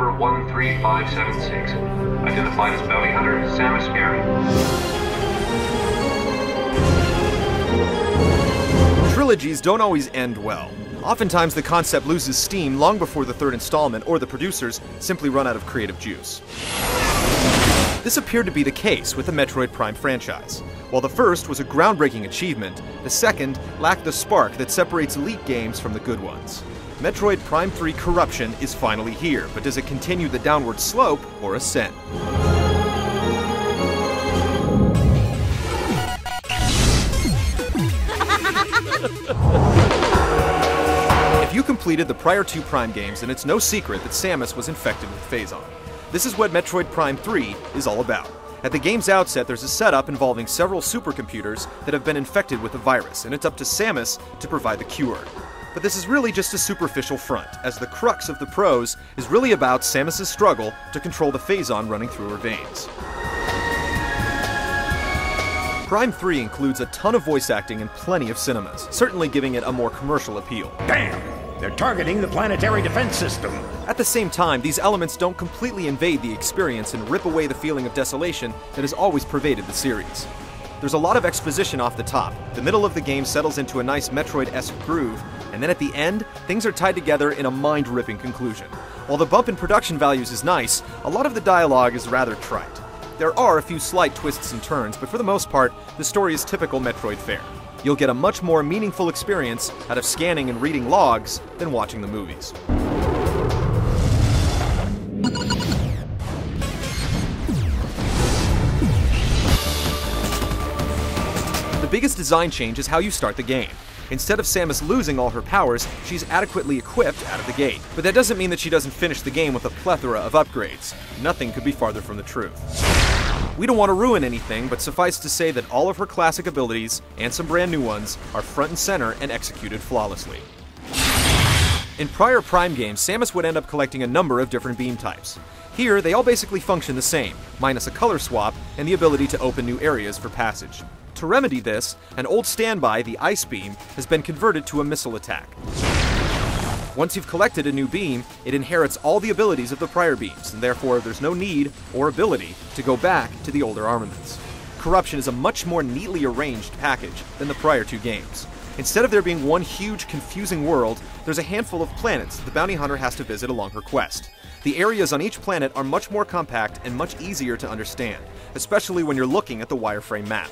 number 13576. Identified as bounty hunter Samus Aran. Trilogies don't always end well. Oftentimes the concept loses steam long before the third installment, or the producers simply run out of creative juice. This appeared to be the case with the Metroid Prime franchise. While the first was a groundbreaking achievement, the second lacked the spark that separates elite games from the good ones. Metroid Prime 3 Corruption is finally here, but does it continue the downward slope or ascend? If you completed the prior two Prime games, then it's no secret that Samus was infected with Phazon. This is what Metroid Prime 3 is all about. At the game's outset, there's a setup involving several supercomputers that have been infected with a virus, and it's up to Samus to provide the cure. But this is really just a superficial front, as the crux of the prose is really about Samus' struggle to control the Phazon running through her veins. Prime 3 includes a ton of voice acting and plenty of cinemas, certainly giving it a more commercial appeal. Damn! They're targeting the planetary defense system. At the same time, these elements don't completely invade the experience and rip away the feeling of desolation that has always pervaded the series. There's a lot of exposition off the top. The middle of the game settles into a nice Metroid-esque groove, and then at the end, things are tied together in a mind-ripping conclusion. While the bump in production values is nice, a lot of the dialogue is rather trite. There are a few slight twists and turns, but for the most part, the story is typical Metroid fare. You'll get a much more meaningful experience out of scanning and reading logs than watching the movies. The biggest design change is how you start the game. Instead of Samus losing all her powers, she's adequately equipped out of the gate. But that doesn't mean that she doesn't finish the game with a plethora of upgrades. Nothing could be farther from the truth. We don't want to ruin anything, but suffice to say that all of her classic abilities, and some brand new ones, are front and center and executed flawlessly. In prior Prime games, Samus would end up collecting a number of different beam types. Here, they all basically function the same, minus a color swap and the ability to open new areas for passage. To remedy this, an old standby, the Ice Beam, has been converted to a missile attack. Once you've collected a new beam, it inherits all the abilities of the prior beams, and therefore there's no need or ability to go back to the older armaments. Corruption is a much more neatly arranged package than the prior two games. Instead of there being one huge, confusing world, there's a handful of planets that the bounty hunter has to visit along her quest. The areas on each planet are much more compact and much easier to understand, especially when you're looking at the wireframe map.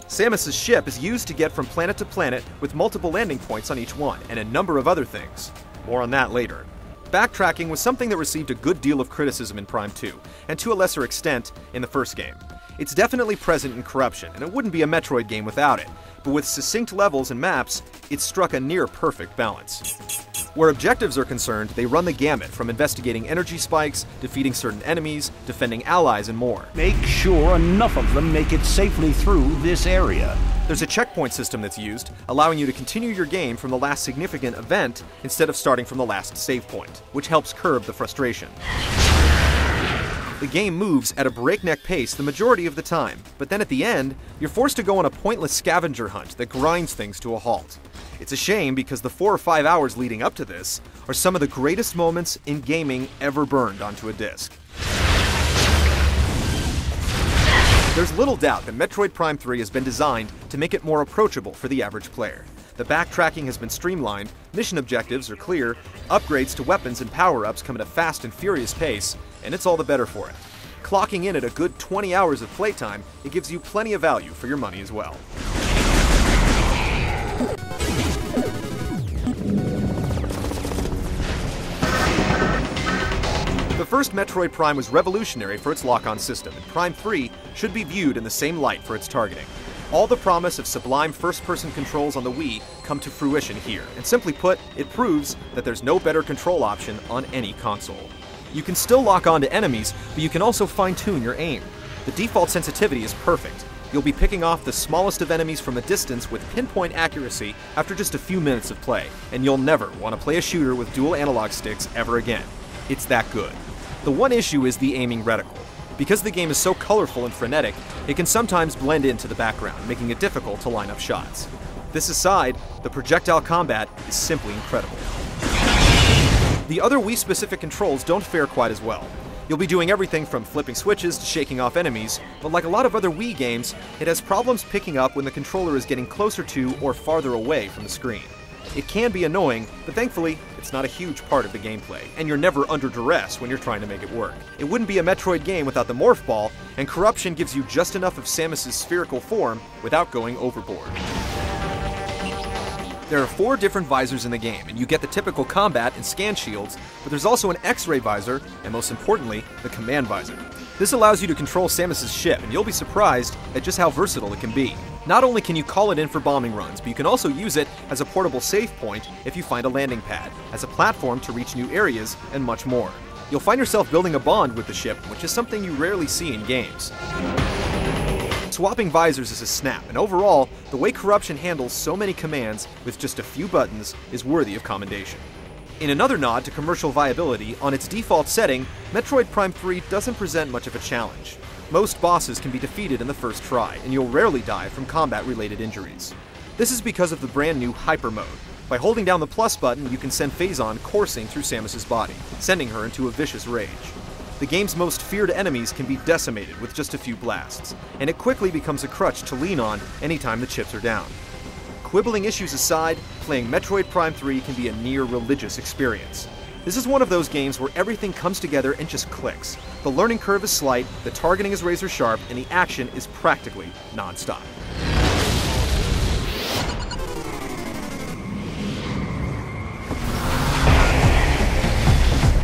Samus' ship is used to get from planet to planet with multiple landing points on each one, and a number of other things. More on that later. Backtracking was something that received a good deal of criticism in Prime 2, and to a lesser extent, in the first game. It's definitely present in Corruption, and it wouldn't be a Metroid game without it, but with succinct levels and maps, it struck a near-perfect balance. Where objectives are concerned, they run the gamut from investigating energy spikes, defeating certain enemies, defending allies, and more. Make sure enough of them make it safely through this area. There's a checkpoint system that's used, allowing you to continue your game from the last significant event instead of starting from the last save point, which helps curb the frustration. The game moves at a breakneck pace the majority of the time, but then at the end, you're forced to go on a pointless scavenger hunt that grinds things to a halt. It's a shame because the 4 or 5 hours leading up to this are some of the greatest moments in gaming ever burned onto a disc. There's little doubt that Metroid Prime 3 has been designed to make it more approachable for the average player. The backtracking has been streamlined, mission objectives are clear, upgrades to weapons and power-ups come at a fast and furious pace, and it's all the better for it. Clocking in at a good 20 hours of playtime, it gives you plenty of value for your money as well. The first Metroid Prime was revolutionary for its lock-on system, and Prime 3 should be viewed in the same light for its targeting. All the promise of sublime first-person controls on the Wii come to fruition here, and simply put, it proves that there's no better control option on any console. You can still lock on to enemies, but you can also fine-tune your aim. The default sensitivity is perfect. You'll be picking off the smallest of enemies from a distance with pinpoint accuracy after just a few minutes of play, and you'll never want to play a shooter with dual analog sticks ever again. It's that good. The one issue is the aiming reticle. Because the game is so colorful and frenetic, it can sometimes blend into the background, making it difficult to line up shots. This aside, the projectile combat is simply incredible. The other Wii-specific controls don't fare quite as well. You'll be doing everything from flipping switches to shaking off enemies, but like a lot of other Wii games, it has problems picking up when the controller is getting closer to or farther away from the screen. It can be annoying, but thankfully, it's not a huge part of the gameplay, and you're never under duress when you're trying to make it work. It wouldn't be a Metroid game without the Morph Ball, and Corruption gives you just enough of Samus's spherical form without going overboard. There are 4 different visors in the game, and you get the typical combat and scan shields, but there's also an X-ray visor, and most importantly, the command visor. This allows you to control Samus's ship, and you'll be surprised at just how versatile it can be. Not only can you call it in for bombing runs, but you can also use it as a portable save point if you find a landing pad, as a platform to reach new areas, and much more. You'll find yourself building a bond with the ship, which is something you rarely see in games. Swapping visors is a snap, and overall, the way Corruption handles so many commands with just a few buttons is worthy of commendation. In another nod to commercial viability, on its default setting, Metroid Prime 3 doesn't present much of a challenge. Most bosses can be defeated in the first try, and you'll rarely die from combat-related injuries. This is because of the brand new Hyper Mode. By holding down the plus button, you can send Phazon coursing through Samus's body, sending her into a vicious rage. The game's most feared enemies can be decimated with just a few blasts, and it quickly becomes a crutch to lean on anytime the chips are down. Quibbling issues aside, playing Metroid Prime 3 can be a near-religious experience. This is one of those games where everything comes together and just clicks. The learning curve is slight, the targeting is razor sharp, and the action is practically non-stop.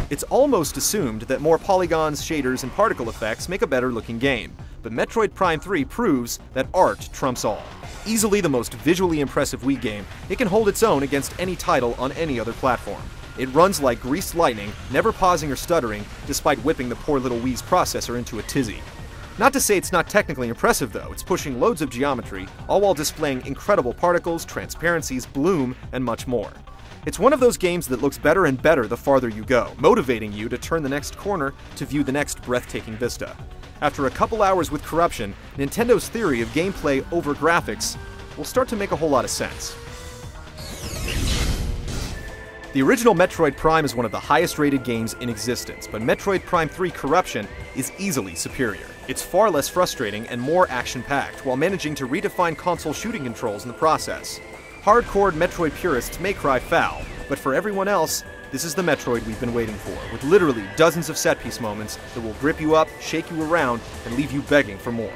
It's almost assumed that more polygons, shaders, and particle effects make a better looking game, but Metroid Prime 3 proves that art trumps all. Easily the most visually impressive Wii game, it can hold its own against any title on any other platform. It runs like greased lightning, never pausing or stuttering, despite whipping the poor little Wii's processor into a tizzy. Not to say it's not technically impressive though, it's pushing loads of geometry, all while displaying incredible particles, transparencies, bloom, and much more. It's one of those games that looks better and better the farther you go, motivating you to turn the next corner to view the next breathtaking vista. After a couple hours with Corruption, Nintendo's theory of gameplay over graphics will start to make a whole lot of sense. The original Metroid Prime is one of the highest rated games in existence, but Metroid Prime 3 Corruption is easily superior. It's far less frustrating and more action-packed, while managing to redefine console shooting controls in the process. Hardcore Metroid purists may cry foul, but for everyone else, this is the Metroid we've been waiting for, with literally dozens of set-piece moments that will grip you up, shake you around, and leave you begging for more.